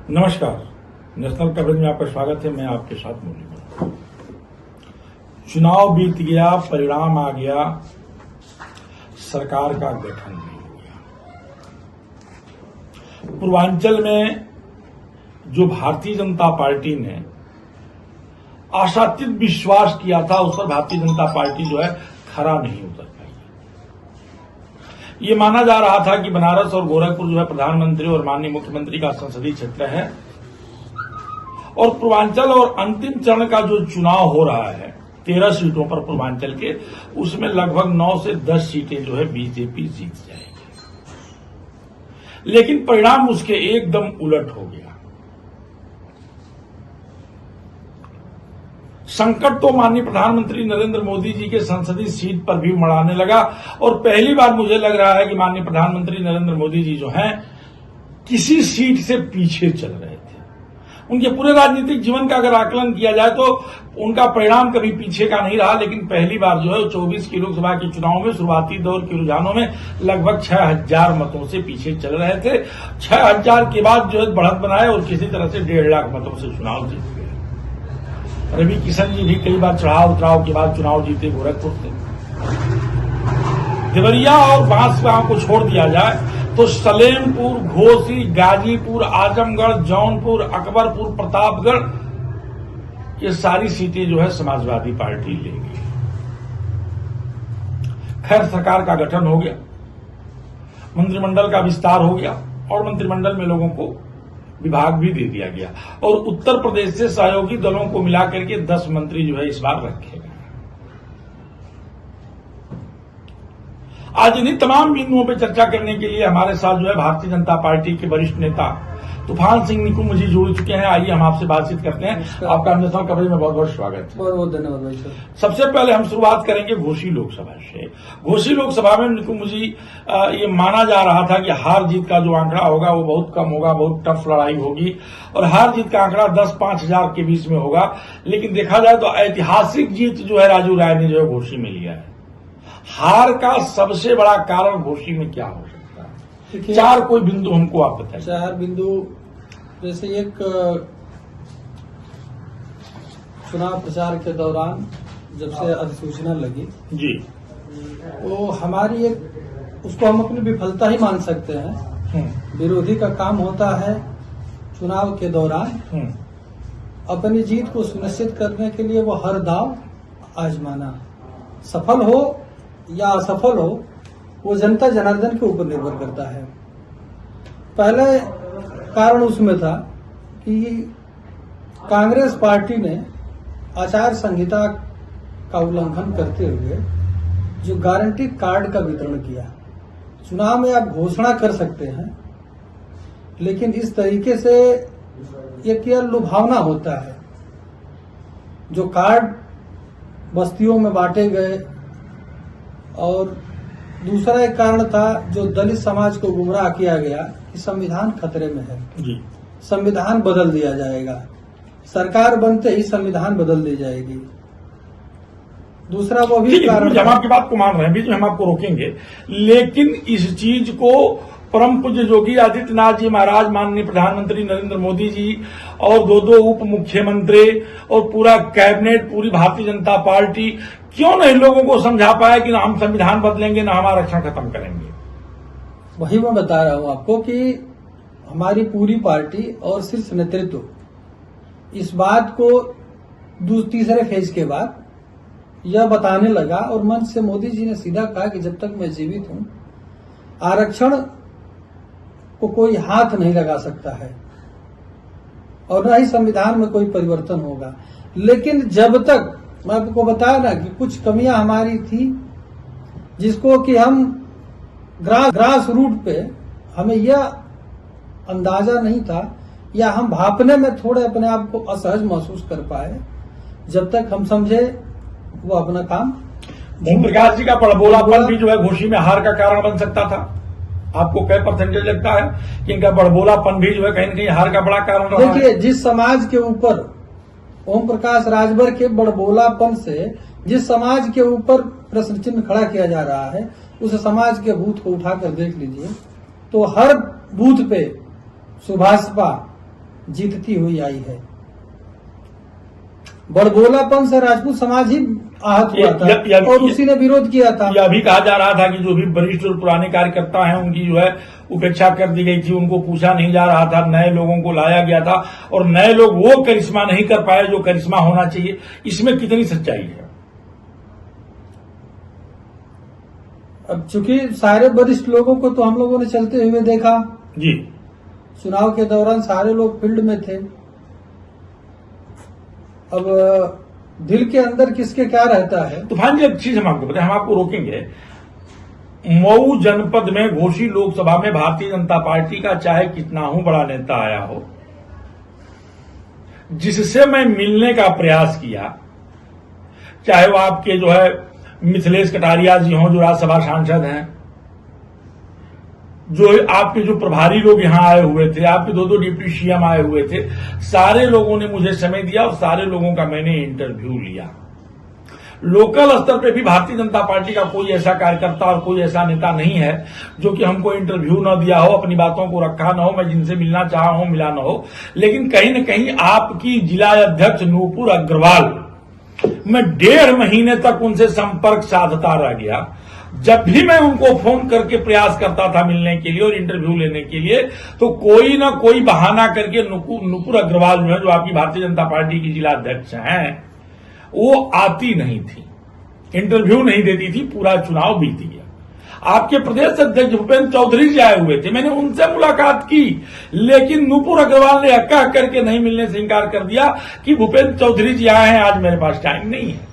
नमस्कार, national coverage में आपका स्वागत है। मैं आपके साथ मुरली। चुनाव बीत गया, परिणाम आ गया, सरकार का गठन नहीं हो गया। पूर्वांचल में जो भारतीय जनता पार्टी ने आशातीत विश्वास किया था, उस पर भारतीय जनता पार्टी जो है खरा नहीं उतर पाई। ये माना जा रहा था कि बनारस और गोरखपुर जो है प्रधानमंत्री और माननीय मुख्यमंत्री का संसदीय क्षेत्र है, और पूर्वांचल और अंतिम चरण का जो चुनाव हो रहा है 13 सीटों पर पूर्वांचल के, उसमें लगभग 9 से 10 सीटें जो है बीजेपी जीत जाएगी। लेकिन परिणाम उसके एकदम उलट हो गया। संकट तो माननीय प्रधानमंत्री नरेंद्र मोदी जी के संसदीय सीट पर भी मड़ाने लगा, और पहली बार मुझे लग रहा है कि माननीय प्रधानमंत्री नरेंद्र मोदी जी जो हैं किसी सीट से पीछे चल रहे थे। उनके पूरे राजनीतिक जीवन का अगर आकलन किया जाए तो उनका परिणाम कभी पीछे का नहीं रहा, लेकिन पहली बार जो है 24 की लोकसभा के चुनाव में शुरुआती दौर के रुझानों में लगभग 6000 मतों से पीछे चल रहे थे। 6000 के बाद जो है बढ़त बनाए और किसी तरह से 1.5 लाख मतों से चुनाव जीत गए। रवि किशन जी भी कई बार चढ़ाव उतराव के बाद चुनाव जीते गोरखपुर से। देवरिया और बांसगांव को छोड़ दिया जाए तो सलेमपुर, घोसी, गाजीपुर, आजमगढ़, जौनपुर, अकबरपुर, प्रतापगढ़, ये सारी सीटें जो है समाजवादी पार्टी लेगी। खैर, सरकार का गठन हो गया, मंत्रिमंडल का विस्तार हो गया, और मंत्रिमंडल में लोगों को विभाग भी दे दिया गया, और उत्तर प्रदेश से सहयोगी दलों को मिलाकर के 10 मंत्री जो है इस बार रखे गए। आज इन्हीं तमाम बिंदुओं पर चर्चा करने के लिए हमारे साथ जो है भारतीय जनता पार्टी के वरिष्ठ नेता तूफान सिंह निकुम जी जुड़ चुके हैं। आइए हम आपसे बातचीत करते हैं। आपका नेशनल कवरेज में बहुत बहुत स्वागत है। बहुत बहुत धन्यवाद भाई सर। सबसे पहले हम शुरुआत करेंगे घोसी लोकसभा से। घोसी लोकसभा में निकुम जी, ये माना जा रहा था कि हार जीत का जो आंकड़ा होगा वो बहुत कम होगा, बहुत टफ लड़ाई होगी, और हार जीत का आंकड़ा 10-5 हजार के बीच में होगा। लेकिन देखा जाए तो ऐतिहासिक जीत जो है राजू राय ने जो है घोसी में लिया है। हार का सबसे बड़ा कारण घोसी में क्या हो सकता है? 4 कोई बिंदु हमको आप बताइए। 4 बिंदु, जैसे एक चुनाव प्रचार के दौरान जब से अधिसूचना लगी जी, वो हमारी एक, उसको हम अपनी विफलता ही मान सकते हैं। विरोधी का काम होता है चुनाव के दौरान अपनी जीत को सुनिश्चित करने के लिए वो हर दांव आजमाना। सफल हो या असफल हो, वो जनता जनार्दन के ऊपर निर्भर करता है। पहले कारण उसमें था कि कांग्रेस पार्टी ने आचार संहिता का उल्लंघन करते हुए जो गारंटी कार्ड का वितरण किया। चुनाव में आप घोषणा कर सकते हैं, लेकिन इस तरीके से ये केवल लुभावना होता है। जो कार्ड बस्तियों में बांटे गए, और दूसरा एक कारण था जो दलित समाज को गुमराह किया गया कि संविधान खतरे में है जी, संविधान बदल दिया जाएगा, सरकार बनते ही संविधान बदल दी जाएगी। दूसरा वो भी कारण, हम आपकी बात को मान रहे हैं, बीच में हम आपको रोकेंगे, लेकिन इस चीज को परम पूज्य योगी आदित्यनाथ जी महाराज, माननीय प्रधानमंत्री नरेंद्र मोदी जी, और 2 उप मुख्यमंत्री और पूरा कैबिनेट, पूरी भारतीय जनता पार्टी क्यों नहीं लोगों को समझा पाया कि ना हम संविधान बदलेंगे ना हम आरक्षण खत्म करेंगे? वही मैं बता रहा हूं आपको कि हमारी पूरी पार्टी और शीर्ष नेतृत्व इस बात को तीसरे फेज के बाद यह बताने लगा, और मंच से मोदी जी ने सीधा कहा कि जब तक मैं जीवित हूं आरक्षण को कोई हाथ नहीं लगा सकता है, और न ही संविधान में कोई परिवर्तन होगा। लेकिन जब तक, मैं आपको बताया ना कि कुछ कमियां हमारी थी, जिसको कि हम ग्रास रूट पे हमें यह अंदाजा नहीं था, या हम भापने में थोड़े अपने आप को असहज महसूस कर पाए, जब तक हम समझे वो अपना काम। ओम प्रकाश जी का बड़बोलापन भी जो है घोसी में हार का कारण बन सकता था। आपको क्या परसेंटेज लगता है कि इनका बड़बोलापन भी जो है कहीं न कहीं हार का बड़ा कारण रहा है? देखिए, जिस समाज के ऊपर ओम प्रकाश राजभर के बड़बोलापन से जिस समाज के ऊपर प्रश्न चिन्ह खड़ा किया जा रहा है, उस समाज के बूथ को उठाकर देख लीजिए तो हर बूथ पे सुभाषपा जीतती हुई आई है। बड़बोलापन से राजपूत समाज ही आहत हुआ था और उसी ने विरोध किया था। यह भी कहा जा रहा था कि जो भी वरिष्ठ और पुराने कार्यकर्ता हैं उनकी जो है उपेक्षा कर दी गई थी, उनको पूछा नहीं जा रहा था, नए लोगों को लाया गया था और नए लोग वो करिश्मा नहीं कर पाए जो करिश्मा होना चाहिए। इसमें कितनी सच्चाई है? अब चूंकि सारे वरिष्ठ लोगों को तो हम लोगों ने चलते हुए देखा जी, चुनाव के दौरान सारे लोग फील्ड में थे। अब दिल के अंदर किसके क्या रहता है। तूफान जी, एक चीज हम आपको बताएं, हम आपको रोकेंगे। मऊ जनपद में घोसी लोकसभा में भारतीय जनता पार्टी का चाहे कितना हूं बड़ा नेता आया हो, जिससे मैं मिलने का प्रयास किया, चाहे वो आपके जो है मिथिलेश कटारिया जी हों जो राज्यसभा सांसद हैं, जो आपके जो प्रभारी लोग यहां आए हुए थे, आपके दो डिप्टी सीएम आए हुए थे, सारे लोगों ने मुझे समय दिया और सारे लोगों का मैंने इंटरव्यू लिया। लोकल स्तर पे भी भारतीय जनता पार्टी का कोई ऐसा कार्यकर्ता और कोई ऐसा नेता नहीं है जो कि हमको इंटरव्यू न दिया हो, अपनी बातों को रखा न हो, मैं जिनसे मिलना चाहा हूं मिला न हो। लेकिन कहीं न कहीं आपकी जिला अध्यक्ष नूपुर अग्रवाल, मैं 1.5 महीने तक उनसे संपर्क साधता रह गया। जब भी मैं उनको फोन करके प्रयास करता था मिलने के लिए और इंटरव्यू लेने के लिए, तो कोई ना कोई बहाना करके नूपुर अग्रवाल जो है, जो आपकी भारतीय जनता पार्टी की जिला अध्यक्ष हैं, वो आती नहीं थी, इंटरव्यू नहीं देती थी। पूरा चुनाव बीत गया। आपके प्रदेश अध्यक्ष भूपेंद्र चौधरी जी आए हुए थे, मैंने उनसे मुलाकात की, लेकिन नूपुर अग्रवाल ने हक्का करके नहीं मिलने से इंकार कर दिया कि भूपेंद्र चौधरी जी आए हैं, आज मेरे पास टाइम नहीं है।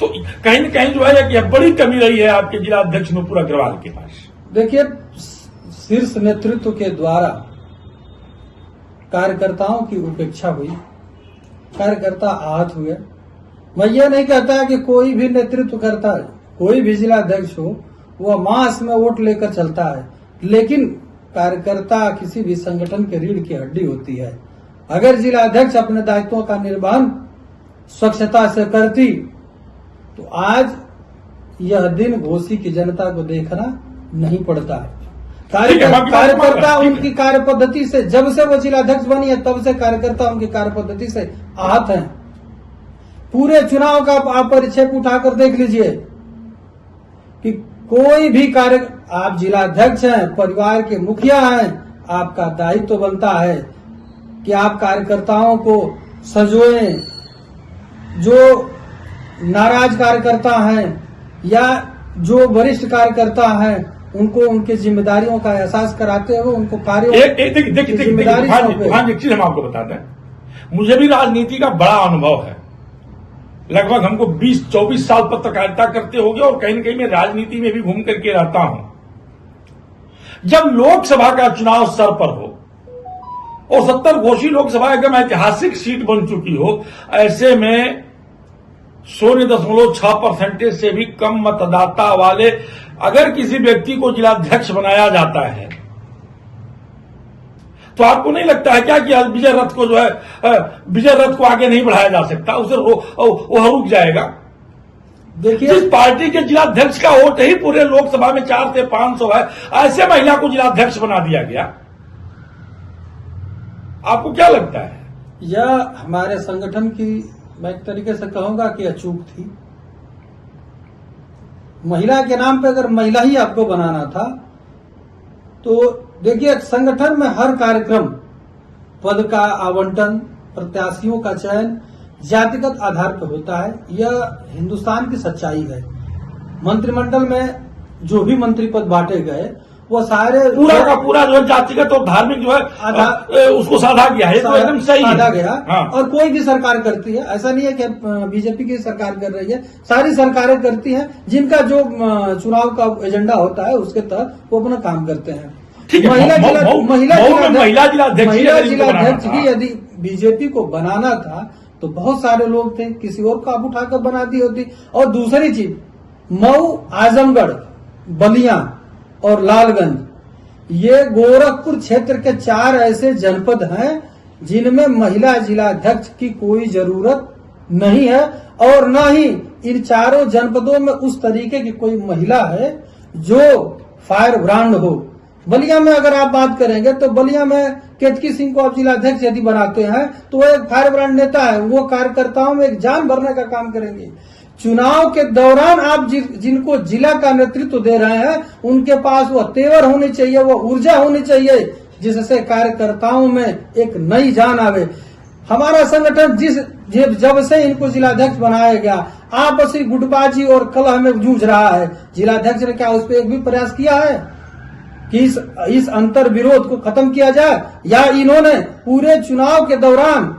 तो कहीं न कहीं जो है कि बड़ी कमी रही है आपके जिला अध्यक्ष नूपुर अग्रवाल के पास। देखिए, शीर्ष नेतृत्व के द्वारा कार्यकर्ताओं की उपेक्षा हुई, कार्यकर्ता आहत हुए। मैं ये नहीं कहता कि कोई भी नेतृत्व करता है, कोई भी जिला अध्यक्ष हो, वह मास में वोट लेकर चलता है, लेकिन कार्यकर्ता किसी भी संगठन के रीढ़ की हड्डी होती है। अगर जिला अध्यक्ष अपने दायित्वों का निर्वहन स्वच्छता से करती तो आज यह दिन घोसी की जनता को देखना नहीं पड़ता है। कार्यकर्ता उनकी कार्य पद्धति से, जब से वो जिला अध्यक्ष बनी है तब से कार्यकर्ता उनकी कार्य पद्धति से आहत हैं। पूरे चुनाव का आप परिक्षेप उठाकर देख लीजिए कि कोई भी कार्य, आप जिला अध्यक्ष हैं, परिवार के मुखिया हैं, आपका दायित्व बनता है कि आप कार्यकर्ताओं को संजोएं। जो नाराज कार्यकर्ता हैं या जो वरिष्ठ कार्यकर्ता हैं, उनको उनके जिम्मेदारियों का एहसास कराते हुए उनको कार्यों जिम्मेदारी एक चीज हम आपको बताते हैं, मुझे भी राजनीति का बड़ा अनुभव है। लगभग हमको 20-24 साल पत्रकारिता करते होंगे और कहीं न कहीं मैं राजनीति में भी घूम करके रहता हूं। जब लोकसभा का चुनाव सर पर हो और 70 घोसी लोकसभा एकदम ऐतिहासिक सीट बन चुकी हो, ऐसे में 0.6% से भी कम मतदाता वाले अगर किसी व्यक्ति को जिलाध्यक्ष बनाया जाता है, तो आपको नहीं लगता है क्या कि विजय रथ को जो है विजय रथ को आगे नहीं बढ़ाया जा सकता, उसे वो रुक जाएगा। देखिए, जिस पार्टी के जिलाध्यक्ष का वोट ही पूरे लोकसभा में 4 से 500 है, ऐसे महिला को जिलाध्यक्ष बना दिया गया। आपको क्या लगता है? यह हमारे संगठन की, मैं एक तरीके से कहूंगा कि अचूक थी। महिला के नाम पे अगर महिला ही आपको बनाना था तो देखिए, संगठन में हर कार्यक्रम, पद का आवंटन, प्रत्याशियों का चयन जातिगत आधार पर होता है। यह हिंदुस्तान की सच्चाई है। मंत्रिमंडल में जो भी मंत्री पद बांटे गए वो सारे पूरा का पूरा जो है जातिगत और धार्मिक जो है उसको साधा गया है, तो एकदम सही साधा गया। हाँ। और कोई भी सरकार करती है, ऐसा नहीं है कि बीजेपी की सरकार कर रही है, सारी सरकारें करती हैं। जिनका जो चुनाव का एजेंडा होता है उसके तहत वो अपना काम करते हैं। महिला जिलाध्यक्ष भी यदि बीजेपी को बनाना था तो बहुत सारे लोग थे, किसी और को आप उठाकर बना दी होती। और दूसरी चीज, मऊ, आजमगढ़, बलिया और लालगंज, ये गोरखपुर क्षेत्र के 4 ऐसे जनपद हैं जिनमें महिला जिलाध्यक्ष की कोई जरूरत नहीं है और न ही इन चारों जनपदों में उस तरीके की कोई महिला है जो फायर ब्रांड हो, बलिया में अगर आप बात करेंगे तो बलिया में केतकी सिंह को आप जिलाध्यक्ष यदि बनाते हैं तो वो एक फायर ब्रांड नेता है, वो कार्यकर्ताओं में एक जान भरने का काम करेंगे। चुनाव के दौरान आप जिनको जिला का नेतृत्व दे रहे हैं उनके पास वो तेवर होनी चाहिए, वो ऊर्जा होनी चाहिए जिससे कार्यकर्ताओं में एक नई जान आवे। हमारा संगठन जब से इनको जिलाध्यक्ष बनाया गया आपसी गुटबाजी और कलह में जूझ रहा है। जिलाध्यक्ष ने क्या उस पर एक भी प्रयास किया है कि इस अंतर विरोध को खत्म किया जाए, या इन्होंने पूरे चुनाव के दौरान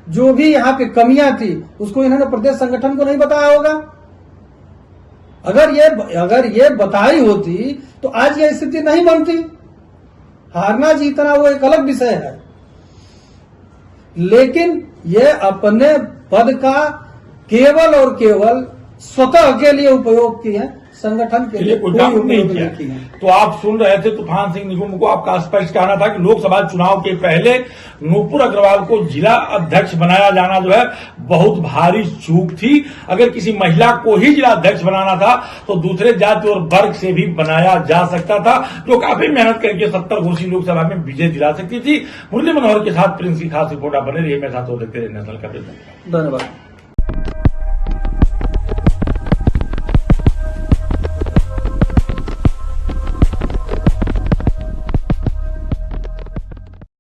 जो भी यहाँ पे कमियां थी उसको इन्होंने प्रदेश संगठन को नहीं बताया होगा? अगर ये बताई होती तो आज ये स्थिति नहीं बनती। हारना जीतना वो एक अलग विषय है, लेकिन ये अपने पद का केवल और केवल स्वतः के लिए उपयोग किए हैं, संगठन के लिए कोई उपयोग नहीं उपयोग किया। नहीं किया। तो आप सुन रहे थे तूफान सिंह निगम को, आपका स्पष्ट कहना था कि लोकसभा चुनाव के पहले नूपुर अग्रवाल को जिला अध्यक्ष बनाया जाना जो है बहुत भारी चूक थी। अगर किसी महिला को ही जिला अध्यक्ष बनाना था तो दूसरे जाति और वर्ग से भी बनाया जा सकता था, जो काफी मेहनत करके 70 घोषी लोकसभा में विजय दिला सकती थी। मुरली मनोहर के साथ प्रिंस की खास रिपोर्ट आप बने रहिए, मेरे साथ देखते रहे नेशनल कवरेज। धन्यवाद।